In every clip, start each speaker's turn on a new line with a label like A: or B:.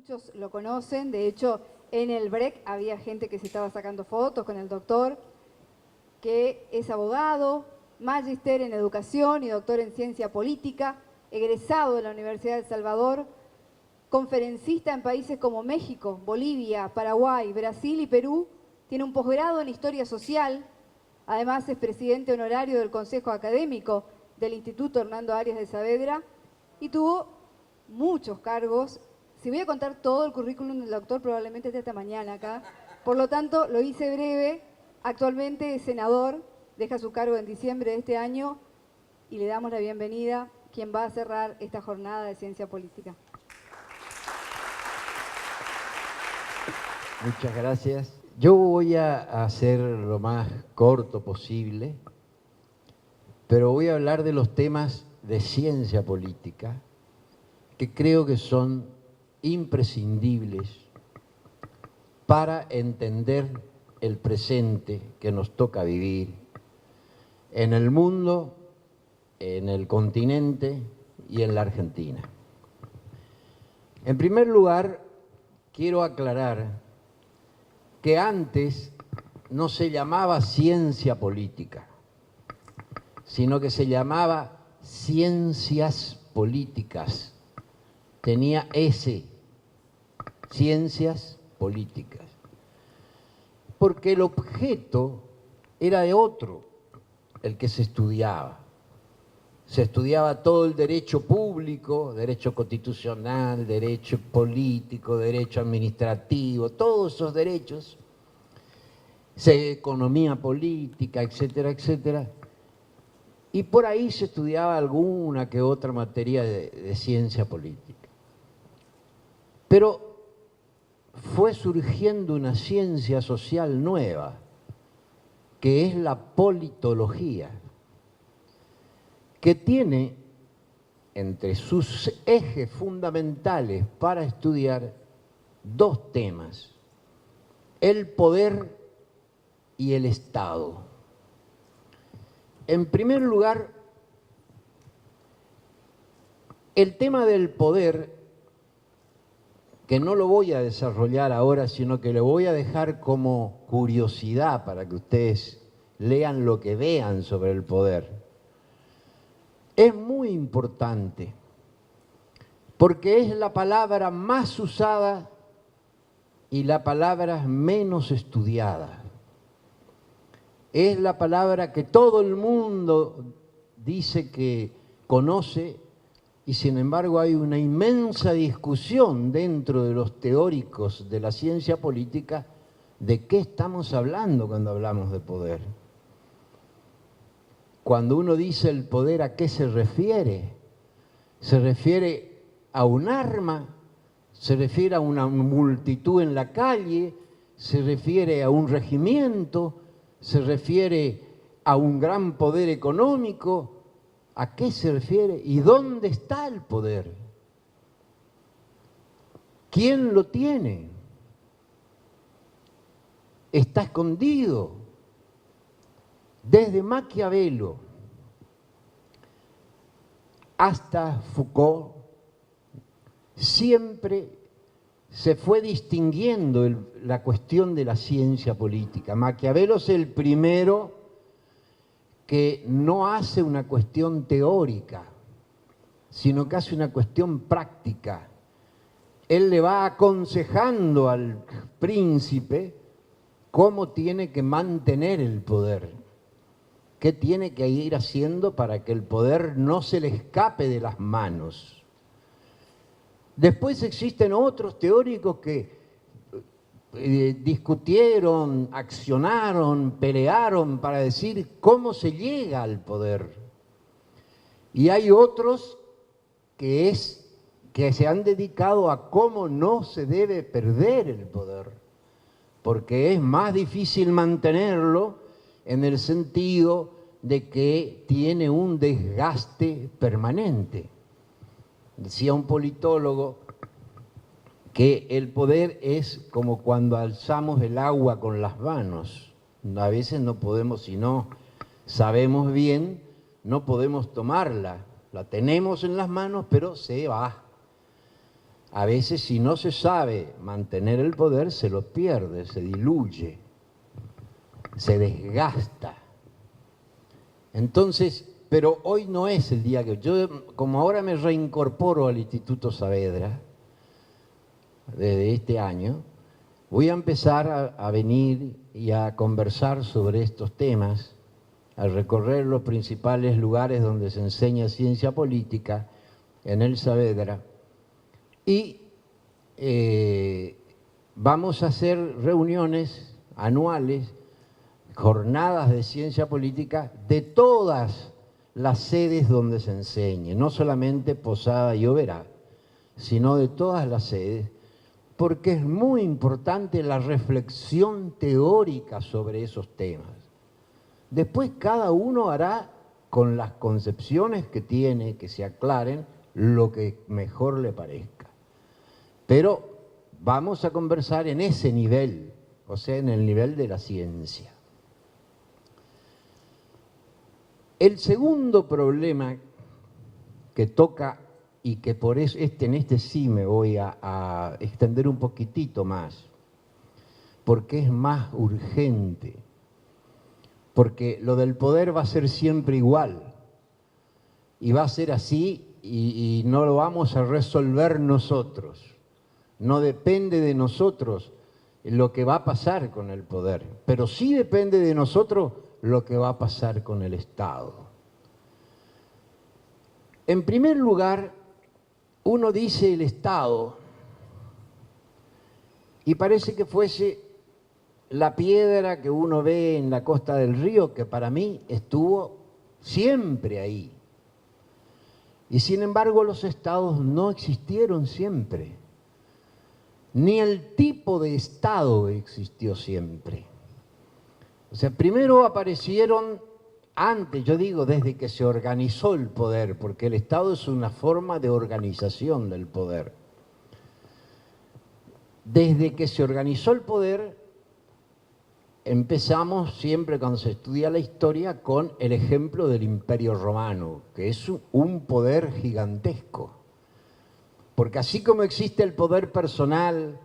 A: Muchos lo conocen, de hecho en el break había gente que se estaba sacando fotos con el doctor, que es abogado, magíster en educación y doctor en ciencia política, egresado de la Universidad de El Salvador, conferencista en países como México, Bolivia, Paraguay, Brasil y Perú, tiene un posgrado en historia social, además es presidente honorario del Consejo Académico del Instituto Hernando Arias de Saavedra y tuvo muchos cargos. Si voy a contar todo el currículum del doctor, probablemente esté esta mañana acá. Por lo tanto, lo hice breve. Actualmente es senador, deja su cargo en diciembre de este año y le damos la bienvenida, quien va a cerrar esta jornada de ciencia política.
B: Muchas gracias. Yo voy a hacer lo más corto posible, pero voy a hablar de los temas de ciencia política que creo que son imprescindibles para entender el presente que nos toca vivir en el mundo, en el continente y en la Argentina. En primer lugar, quiero aclarar que antes no se llamaba ciencia política, sino que se llamaba ciencias políticas. Tenía S, ciencias políticas, porque el objeto era de otro, el que se estudiaba. Se estudiaba todo el derecho público, derecho constitucional, derecho político, derecho administrativo, todos esos derechos, economía política, etcétera, etcétera. Y por ahí se estudiaba alguna que otra materia de ciencia política. Pero fue surgiendo una ciencia social nueva, que es la politología, que tiene entre sus ejes fundamentales para estudiar dos temas: el poder y el Estado. En primer lugar, el tema del poder, que no lo voy a desarrollar ahora, sino que lo voy a dejar como curiosidad para que ustedes lean lo que vean sobre el poder. Es muy importante, porque es la palabra más usada y la palabra menos estudiada. Es la palabra que todo el mundo dice que conoce, y sin embargo hay una inmensa discusión dentro de los teóricos de la ciencia política de qué estamos hablando cuando hablamos de poder. Cuando uno dice el poder, ¿a qué se refiere? ¿Se refiere a un arma? ¿Se refiere a una multitud en la calle? ¿Se refiere a un regimiento? ¿Se refiere a un gran poder económico? ¿A qué se refiere? ¿Y dónde está el poder? ¿Quién lo tiene? Está escondido. Desde Maquiavelo hasta Foucault, siempre se fue distinguiendo la cuestión de la ciencia política. Maquiavelo es el primero que no hace una cuestión teórica, sino que hace una cuestión práctica. Él le va aconsejando al príncipe cómo tiene que mantener el poder, qué tiene que ir haciendo para que el poder no se le escape de las manos. Después existen otros teóricos que discutieron, accionaron, pelearon para decir cómo se llega al poder. Y hay otros que se han dedicado a cómo no se debe perder el poder, porque es más difícil mantenerlo en el sentido de que tiene un desgaste permanente. Decía un politólogo que el poder es como cuando alzamos el agua con las manos. A veces no podemos, si no sabemos bien, no podemos tomarla. La tenemos en las manos, pero se va. a veces si no se sabe mantener el poder, se lo pierde, se diluye, se desgasta. Entonces, pero hoy no es el día que yo, como ahora me reincorporo al Instituto Saavedra, desde este año, voy a empezar a venir y a conversar sobre estos temas, a recorrer los principales lugares donde se enseña ciencia política en el Saavedra, y vamos a hacer reuniones anuales, jornadas de ciencia política de todas las sedes donde se enseñe, no solamente Posada y Oberá, sino de todas las sedes, porque es muy importante la reflexión teórica sobre esos temas. Después cada uno hará con las concepciones que tiene, que se aclaren, lo que mejor le parezca. Pero vamos a conversar en ese nivel, o sea, en el nivel de la ciencia. El segundo problema que toca, y que por eso en este sí me voy a extender un poquitito más, porque es más urgente, porque lo del poder va a ser siempre igual, y va a ser así, y no lo vamos a resolver nosotros. No depende de nosotros lo que va a pasar con el poder, pero sí depende de nosotros lo que va a pasar con el Estado. En primer lugar, uno dice el Estado y parece que fuese la piedra que uno ve en la costa del río, que para mí estuvo siempre ahí. Y sin embargo los Estados no existieron siempre, ni el tipo de Estado existió siempre. O sea, primero aparecieron antes, yo digo, desde que se organizó el poder, porque el Estado es una forma de organización del poder. Desde que se organizó el poder, empezamos siempre cuando se estudia la historia con el ejemplo del Imperio Romano, que es un poder gigantesco. Porque así como existe el poder personal,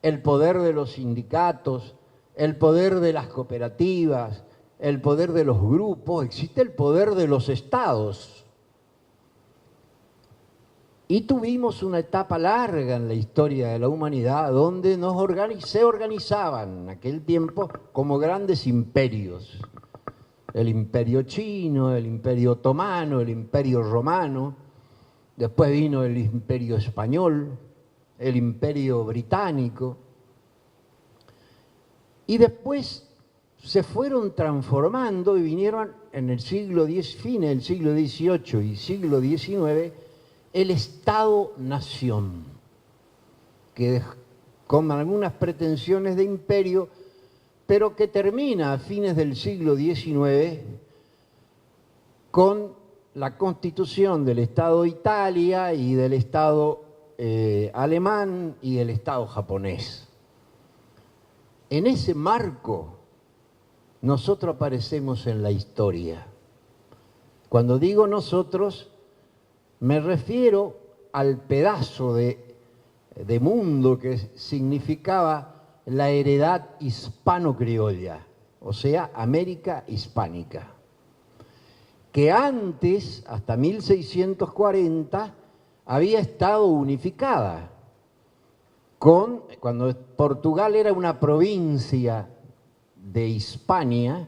B: el poder de los sindicatos, el poder de las cooperativas, el poder de los grupos, existe el poder de los estados. Y tuvimos una etapa larga en la historia de la humanidad donde se organizaban en aquel tiempo como grandes imperios. El imperio chino, el imperio otomano, el imperio romano, después vino el imperio español, el imperio británico, y después se fueron transformando y vinieron en el siglo X, fines del siglo XVIII y siglo XIX, el Estado-nación, que con algunas pretensiones de imperio, pero que termina a fines del siglo XIX con la constitución del Estado Italia y del Estado alemán y del Estado japonés. En ese marco nosotros aparecemos en la historia. Cuando digo nosotros, me refiero al pedazo de mundo que significaba la heredad hispano-criolla, o sea, América hispánica, que antes, hasta 1640, había estado unificada, cuando Portugal era una provincia de Hispania.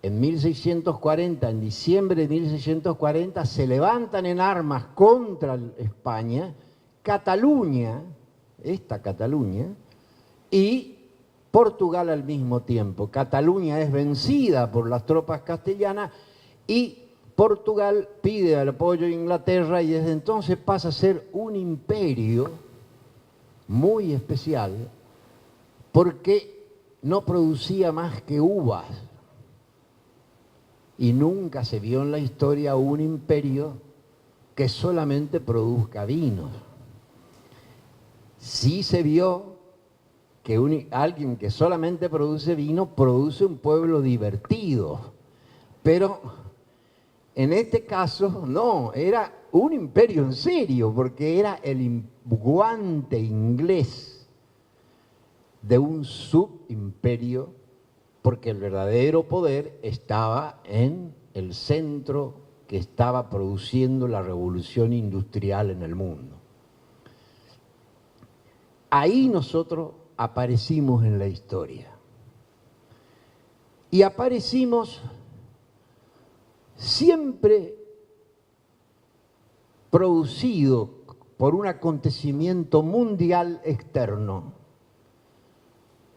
B: En 1640, en diciembre de 1640, se levantan en armas contra España, Cataluña, esta Cataluña, y Portugal al mismo tiempo. Cataluña es vencida por las tropas castellanas y Portugal pide el apoyo de Inglaterra y desde entonces pasa a ser un imperio muy especial porque no producía más que uvas. Y nunca se vio en la historia un imperio que solamente produzca vinos. Sí se vio que alguien que solamente produce vino produce un pueblo divertido. Pero en este caso no, era un imperio en serio, porque era el guante inglés de un subimperio, porque el verdadero poder estaba en el centro que estaba produciendo la revolución industrial en el mundo. Ahí nosotros aparecimos en la historia. Y aparecimos siempre producido por un acontecimiento mundial externo.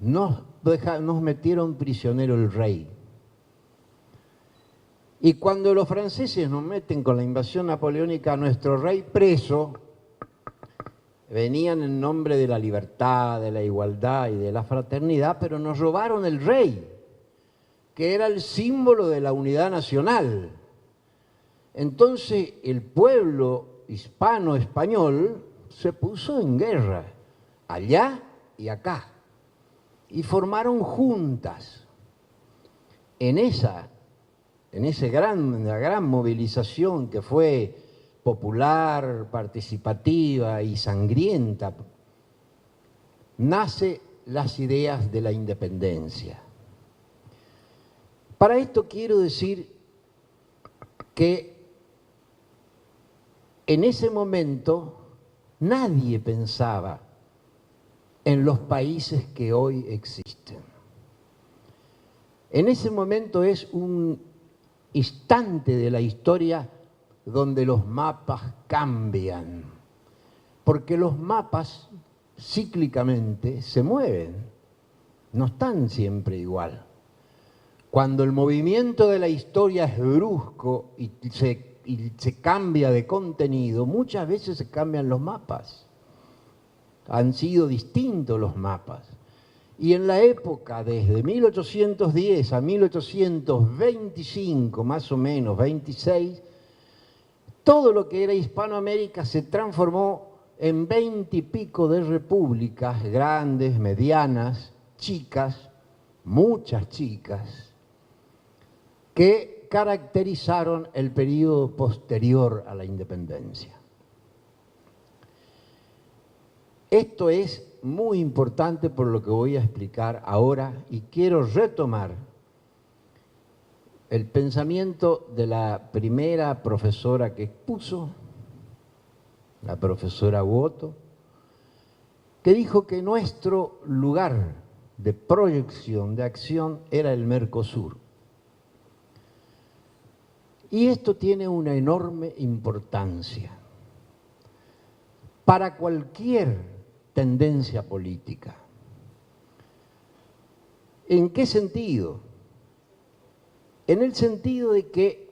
B: Nos metieron prisionero el rey. Y cuando los franceses nos meten con la invasión napoleónica a nuestro rey preso, venían en nombre de la libertad, de la igualdad y de la fraternidad, pero nos robaron el rey, que era el símbolo de la unidad nacional. Entonces el pueblo hispano-español se puso en guerra, allá y acá, y formaron juntas. En esa gran movilización que fue popular, participativa y sangrienta, nacen las ideas de la independencia. Para esto quiero decir que en ese momento nadie pensaba en los países que hoy existen. En ese momento es un instante de la historia donde los mapas cambian, porque los mapas cíclicamente se mueven, no están siempre igual. Cuando el movimiento de la historia es brusco y se cambia de contenido, muchas veces se cambian los mapas. Han sido distintos los mapas. Y en la época, desde 1810 a 1825, más o menos, 26, todo lo que era Hispanoamérica se transformó en 20 y pico de repúblicas, grandes, medianas, chicas, muchas chicas, que caracterizaron el periodo posterior a la independencia. Esto es muy importante por lo que voy a explicar ahora y quiero retomar el pensamiento de la primera profesora que expuso, la profesora Woto, que dijo que nuestro lugar de proyección, de acción, era el Mercosur. Y esto tiene una enorme importancia para cualquier tendencia política. ¿En qué sentido? En el sentido de que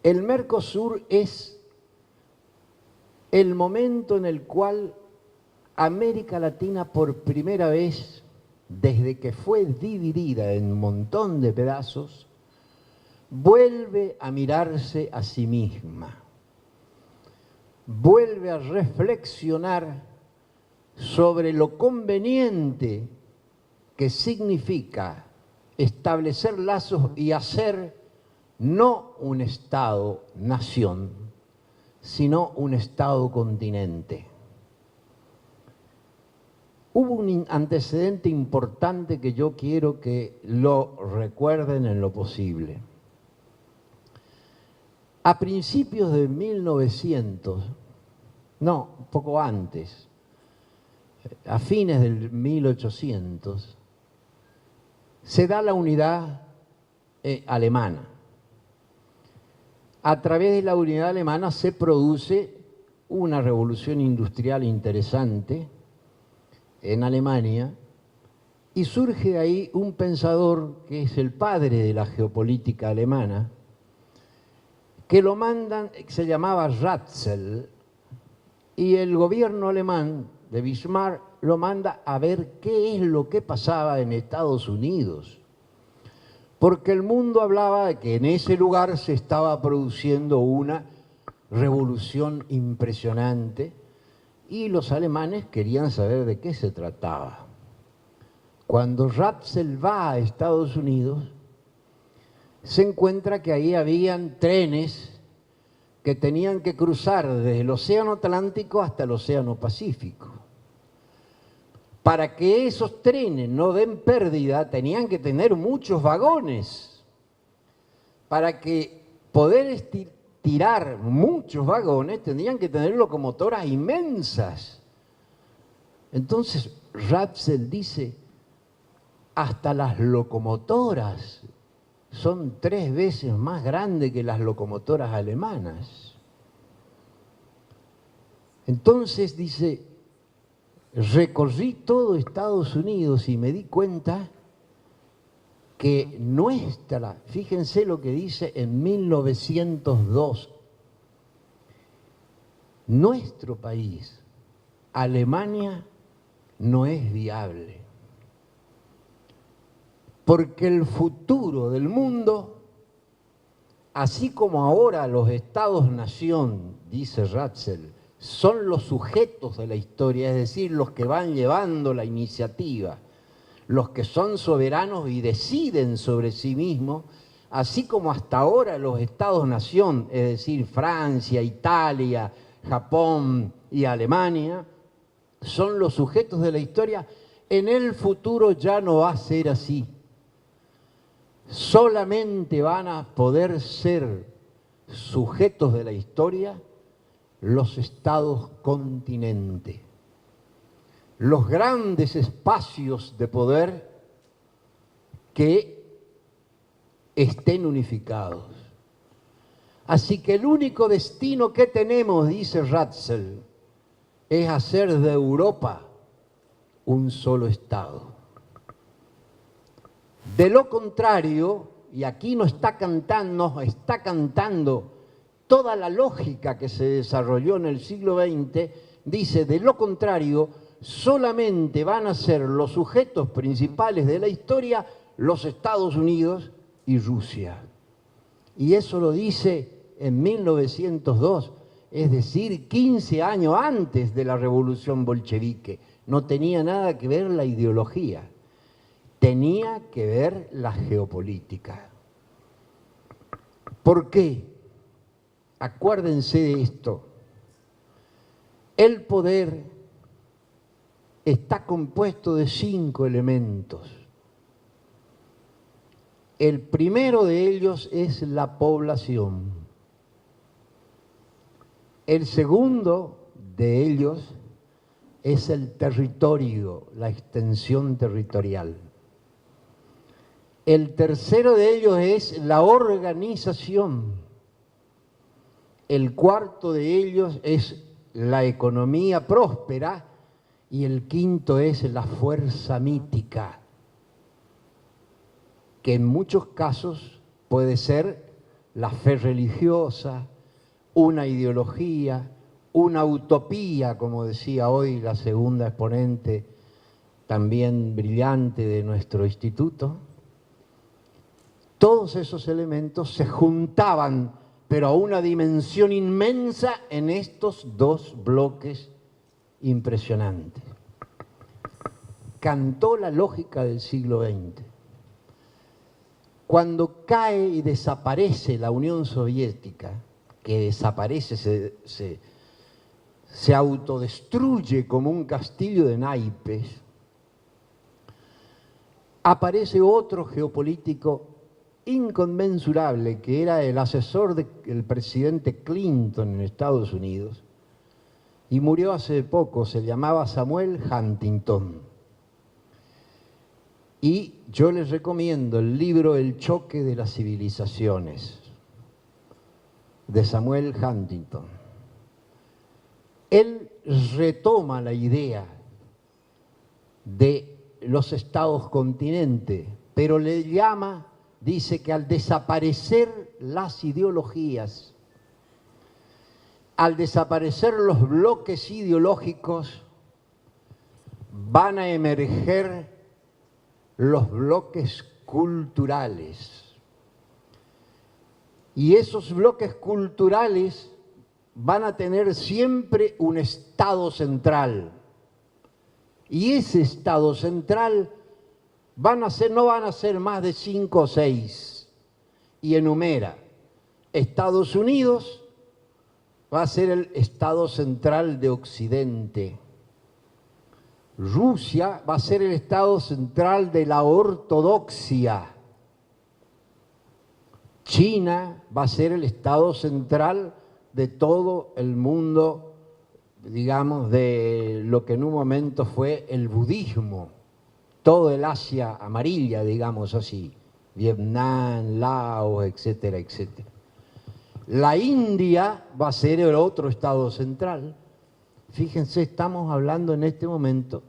B: el Mercosur es el momento en el cual América Latina por primera vez, desde que fue dividida en un montón de pedazos, vuelve a mirarse a sí misma, vuelve a reflexionar sobre lo conveniente que significa establecer lazos y hacer no un Estado-nación, sino un Estado-continente. Hubo un antecedente importante que yo quiero que lo recuerden en lo posible. A principios de 1900, no, un poco antes, a fines del 1800, se da la unidad alemana. A través de la unidad alemana se produce una revolución industrial interesante en Alemania y surge ahí un pensador que es el padre de la geopolítica alemana, que lo mandan, se llamaba Ratzel, y el gobierno alemán de Bismarck lo manda a ver qué es lo que pasaba en Estados Unidos, porque el mundo hablaba de que en ese lugar se estaba produciendo una revolución impresionante y los alemanes querían saber de qué se trataba. Cuando Ratzel va a Estados Unidos, se encuentra que ahí habían trenes que tenían que cruzar desde el Océano Atlántico hasta el Océano Pacífico. Para que esos trenes no den pérdida, tenían que tener muchos vagones. Para que poder tirar muchos vagones, tendrían que tener locomotoras inmensas. Entonces, Ratzel dice, hasta las locomotoras son 3 veces más grandes que las locomotoras alemanas. Entonces dice, recorrí todo Estados Unidos y me di cuenta que fíjense lo que dice en 1902, nuestro país, Alemania, no es viable. Porque el futuro del mundo, así como ahora los estados-nación, dice Ratzel, son los sujetos de la historia, es decir, los que van llevando la iniciativa, los que son soberanos y deciden sobre sí mismos, así como hasta ahora los estados-nación, es decir, Francia, Italia, Japón y Alemania, son los sujetos de la historia, en el futuro ya no va a ser así. Solamente van a poder ser sujetos de la historia los estados continentes, los grandes espacios de poder que estén unificados. Así que el único destino que tenemos, dice Ratzel, es hacer de Europa un solo estado. De lo contrario, y aquí nos está cantando toda la lógica que se desarrolló en el siglo XX, dice, de lo contrario, solamente van a ser los sujetos principales de la historia los Estados Unidos y Rusia. Y eso lo dice en 1902, es decir, 15 años antes de la Revolución Bolchevique. No tenía nada que ver la ideología. Tenía que ver la geopolítica. ¿Por qué? Acuérdense de esto. El poder está compuesto de 5 elementos. El primero de ellos es la población. El segundo de ellos es el territorio, la extensión territorial. El tercero de ellos es la organización. El cuarto de ellos es la economía próspera y el quinto es la fuerza mítica, que en muchos casos puede ser la fe religiosa, una ideología, una utopía, como decía hoy la segunda exponente también brillante de nuestro instituto. Todos esos elementos se juntaban, pero a una dimensión inmensa en estos 2 bloques impresionantes. Cantó la lógica del siglo XX. Cuando cae y desaparece la Unión Soviética, que desaparece, se autodestruye como un castillo de naipes, aparece otro geopolítico inconmensurable, que era el asesor del presidente Clinton en Estados Unidos, y murió hace poco, se llamaba Samuel Huntington. Y yo les recomiendo el libro El choque de las civilizaciones, de Samuel Huntington. Él retoma la idea de los estados continentes, pero le llama, dice que al desaparecer las ideologías, al desaparecer los bloques ideológicos, van a emerger los bloques culturales. Y esos bloques culturales van a tener siempre un estado central. Y ese estado central no van a ser más de 5 o 6. Y enumera Estados Unidos, va a ser el Estado central de Occidente. Rusia va a ser el Estado central de la ortodoxia. China va a ser el Estado central de todo el mundo, digamos, de lo que en un momento fue el budismo, todo el Asia amarilla, digamos así, Vietnam, Laos, etcétera, etcétera. La India va a ser el otro Estado central. Fíjense, estamos hablando en este momento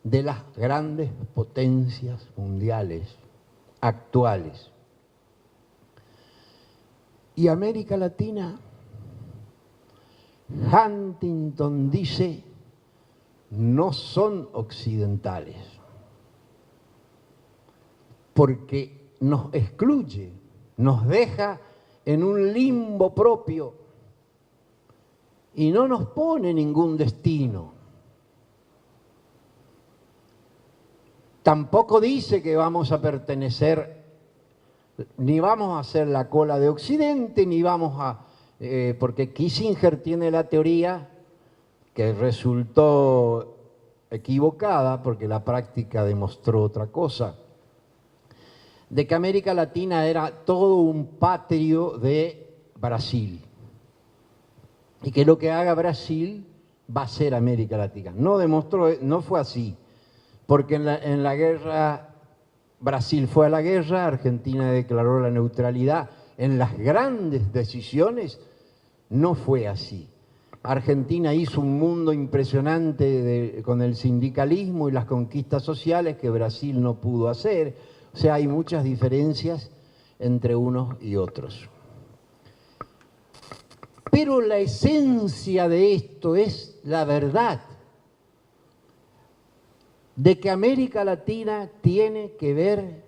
B: de las grandes potencias mundiales actuales. Y América Latina, Huntington dice, no son occidentales, porque nos excluye, nos deja en un limbo propio y no nos pone ningún destino. Tampoco dice que vamos a pertenecer, ni vamos a hacer la cola de Occidente, ni vamos a... porque Kissinger tiene la teoría que resultó equivocada, porque la práctica demostró otra cosa, de que América Latina era todo un patrio de Brasil, y que lo que haga Brasil va a ser América Latina. No demostró, no fue así, porque en la guerra, Brasil fue a la guerra, Argentina declaró la neutralidad. En las grandes decisiones no fue así. Argentina hizo un mundo impresionante con el sindicalismo y las conquistas sociales que Brasil no pudo hacer. O sea, hay muchas diferencias entre unos y otros. Pero la esencia de esto es la verdad de que América Latina tiene que ver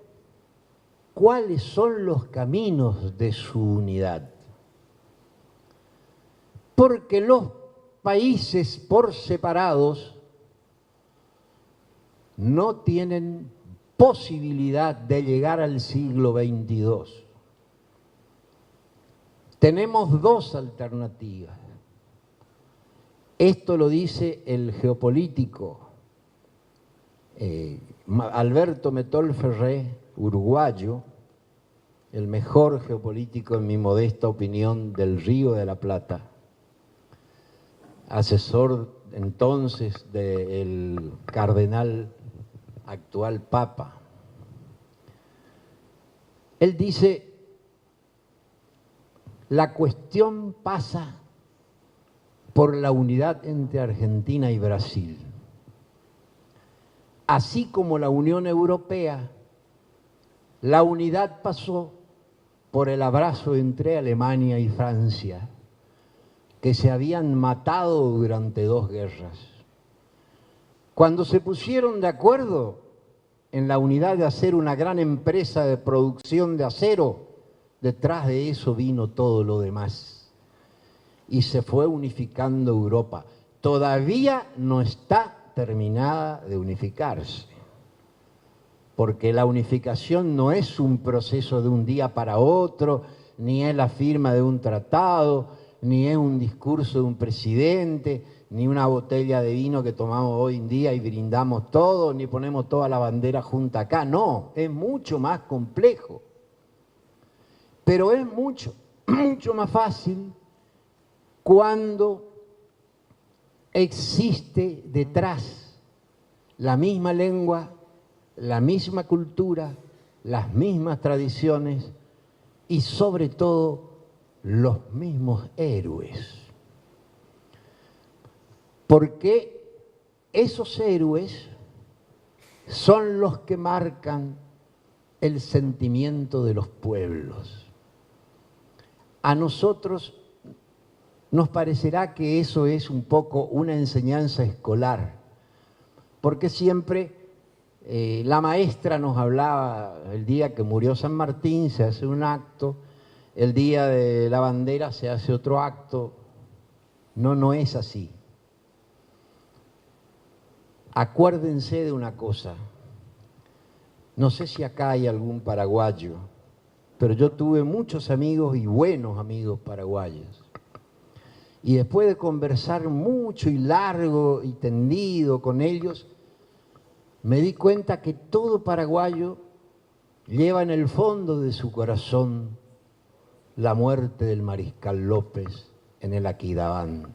B: cuáles son los caminos de su unidad. Porque los países por separados no tienen posibilidad de llegar al siglo XXII. Tenemos dos alternativas. Esto lo dice el geopolítico Alberto Metol Ferré, uruguayo, el mejor geopolítico en mi modesta opinión del Río de la Plata, asesor entonces del cardenal actual Papa. Él dice, la cuestión pasa por la unidad entre Argentina y Brasil. Así como la Unión Europea, la unidad pasó por el abrazo entre Alemania y Francia, que se habían matado durante 2 guerras. Cuando se pusieron de acuerdo en la unidad de hacer una gran empresa de producción de acero, detrás de eso vino todo lo demás. Y se fue unificando Europa. Todavía no está terminada de unificarse, porque la unificación no es un proceso de un día para otro, ni es la firma de un tratado, ni es un discurso de un presidente, ni una botella de vino que tomamos hoy en día y brindamos todo, ni ponemos toda la bandera junta acá. No, es mucho más complejo. Pero es mucho más fácil cuando existe detrás la misma lengua, la misma cultura, las mismas tradiciones y sobre todo los mismos héroes. Porque esos héroes son los que marcan el sentimiento de los pueblos. A nosotros nos parecerá que eso es un poco una enseñanza escolar, porque siempre la maestra nos hablaba, el día que murió San Martín se hace un acto, el día de la bandera se hace otro acto. No, no es así. Acuérdense de una cosa, no sé si acá hay algún paraguayo, pero yo tuve muchos amigos y buenos amigos paraguayos. Y después de conversar mucho y largo y tendido con ellos, me di cuenta que todo paraguayo lleva en el fondo de su corazón la muerte del Mariscal López en el Aquidabán.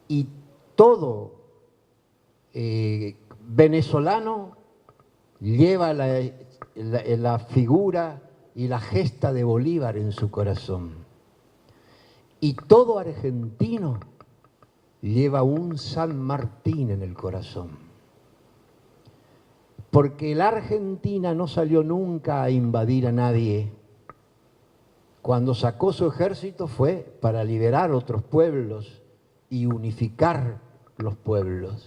B: Y todo venezolano lleva la figura y la gesta de Bolívar en su corazón. Y todo argentino lleva un San Martín en el corazón. Porque la Argentina no salió nunca a invadir a nadie. Cuando sacó su ejército fue para liberar otros pueblos y unificar los pueblos.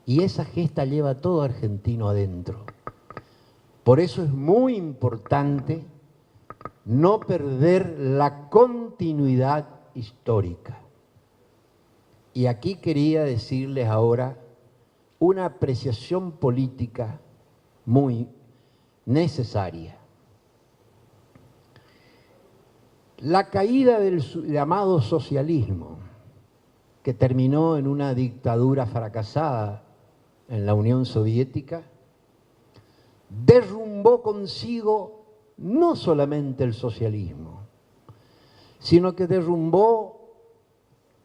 B: Y esa gesta lleva a todo argentino adentro. Por eso es muy importante no perder la continuidad histórica. Y aquí quería decirles ahora una apreciación política muy necesaria. La caída del llamado socialismo, que terminó en una dictadura fracasada en la Unión Soviética, derrumbó consigo no solamente el socialismo, sino que derrumbó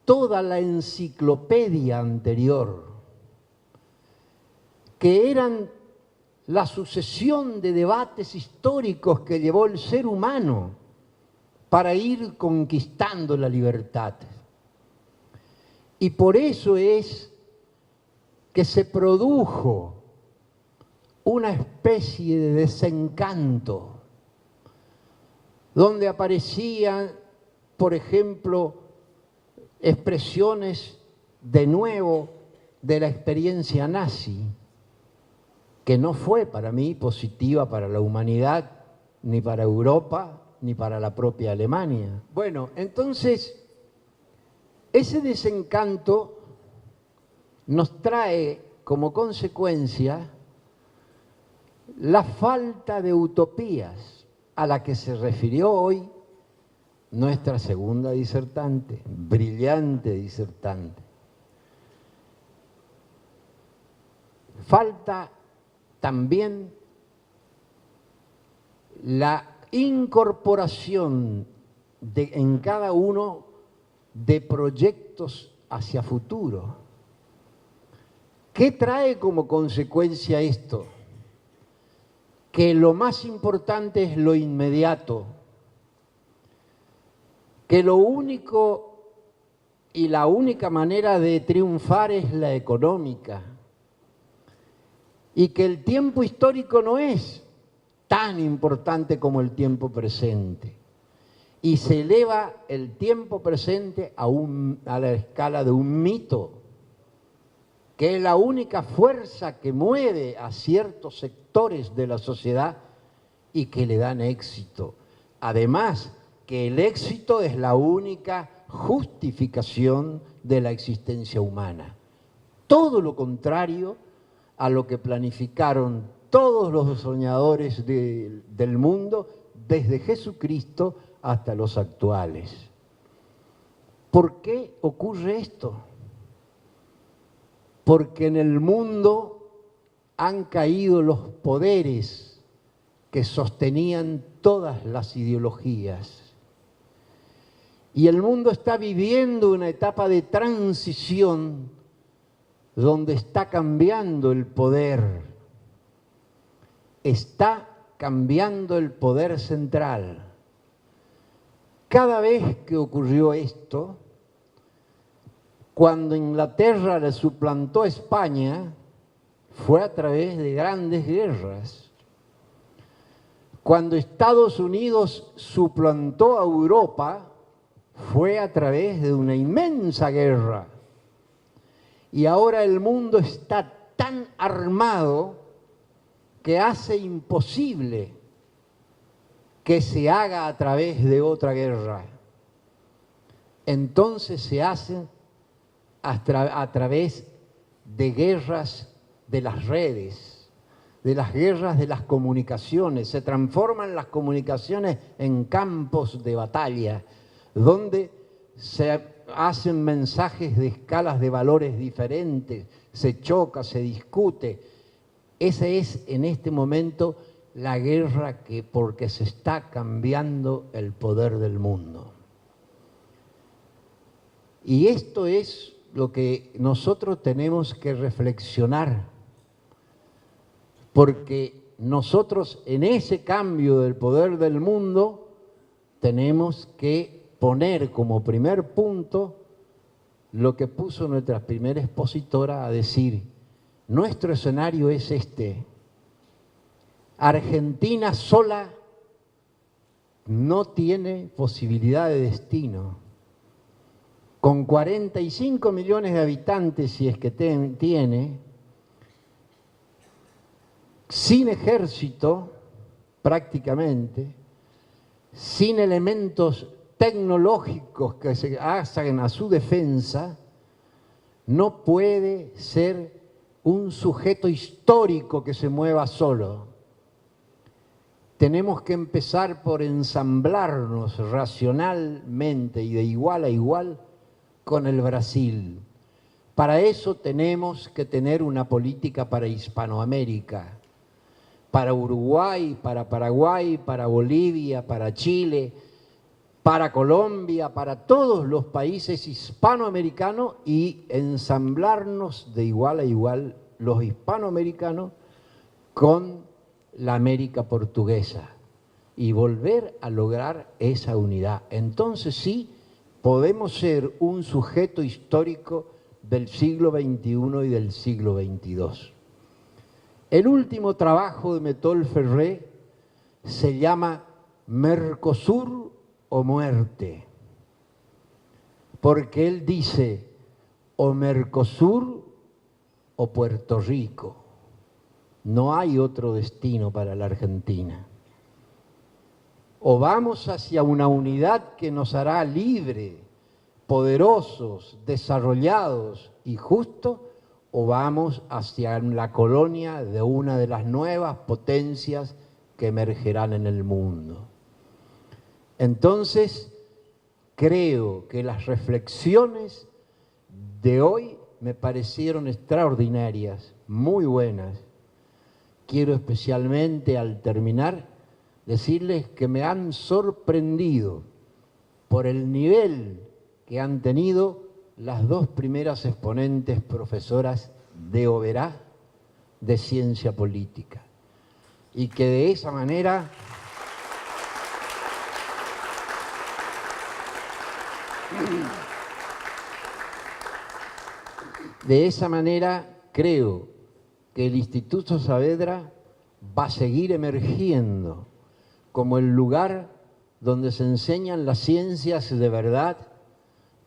B: toda la enciclopedia anterior, que eran la sucesión de debates históricos que llevó el ser humano para ir conquistando la libertad. Y por eso es que se produjo una especie de desencanto, donde aparecían, por ejemplo, expresiones de nuevo de la experiencia nazi, que no fue para mí positiva para la humanidad, ni para Europa, ni para la propia Alemania. Bueno, entonces, ese desencanto nos trae como consecuencia la falta de utopías a la que se refirió hoy nuestra segunda disertante, brillante disertante. Falta también la incorporación en cada uno de proyectos hacia futuro. ¿Qué trae como consecuencia esto? Que lo más importante es lo inmediato, que lo único y la única manera de triunfar es la económica, y que el tiempo histórico no es tan importante como el tiempo presente, y se eleva el tiempo presente a la escala de un mito, que es la única fuerza que mueve a ciertos sectores de la sociedad y que le dan éxito. Además, que el éxito es la única justificación de la existencia humana. Todo lo contrario a lo que planificaron todos los soñadores del mundo, desde Jesucristo hasta los actuales. ¿Por qué ocurre esto? Porque en el mundo han caído los poderes que sostenían todas las ideologías. Y el mundo está viviendo una etapa de transición donde está cambiando el poder. Está cambiando el poder central. Cada vez que ocurrió esto, cuando Inglaterra le suplantó a España, fue a través de grandes guerras. Cuando Estados Unidos suplantó a Europa, fue a través de una inmensa guerra. Y ahora el mundo está tan armado que hace imposible que se haga a través de otra guerra. Entonces se hace a través de guerras de las redes, de las guerras de las comunicaciones, se transforman las comunicaciones en campos de batalla, donde se hacen mensajes de escalas de valores diferentes, se choca, se discute. Esa es en este momento la guerra porque se está cambiando el poder del mundo. Y esto es lo que nosotros tenemos que reflexionar, porque nosotros en ese cambio del poder del mundo tenemos que poner como primer punto lo que puso nuestra primera expositora a decir: nuestro escenario es este. Argentina sola no tiene posibilidad de destino. Con 45 millones de habitantes, si es que tiene, sin ejército prácticamente, sin elementos tecnológicos que se hagan a su defensa, no puede ser un sujeto histórico que se mueva solo. Tenemos que empezar por ensamblarnos racionalmente y de igual a igual con el Brasil. Para eso tenemos que tener una política para Hispanoamérica, para Uruguay, para Paraguay, para Bolivia, para Chile, para Colombia, para todos los países hispanoamericanos, y ensamblarnos de igual a igual los hispanoamericanos con la América portuguesa y volver a lograr esa unidad. Entonces sí, podemos ser un sujeto histórico del siglo XXI y del siglo XXII. El último trabajo de Metol Ferré se llama Mercosur o muerte, porque él dice o Mercosur o Puerto Rico. No hay otro destino para la Argentina. O vamos hacia una unidad que nos hará libres, poderosos, desarrollados y justos, o vamos hacia la colonia de una de las nuevas potencias que emergerán en el mundo. Entonces, creo que las reflexiones de hoy me parecieron extraordinarias, muy buenas. Quiero especialmente, al terminar, decirles que me han sorprendido por el nivel que han tenido las dos primeras exponentes profesoras de Oberá de Ciencia Política, y que de esa manera creo que el Instituto Saavedra va a seguir emergiendo como el lugar donde se enseñan las ciencias de verdad,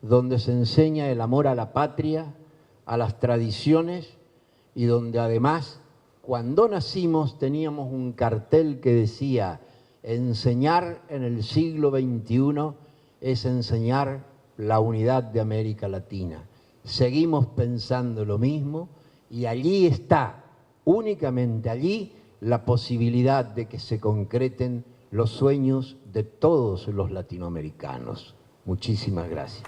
B: donde se enseña el amor a la patria, a las tradiciones, y donde además, cuando nacimos, teníamos un cartel que decía: enseñar en el siglo XXI es enseñar la unidad de América Latina. Seguimos pensando lo mismo, y allí está, únicamente allí, la posibilidad de que se concreten los sueños de todos los latinoamericanos. Muchísimas gracias.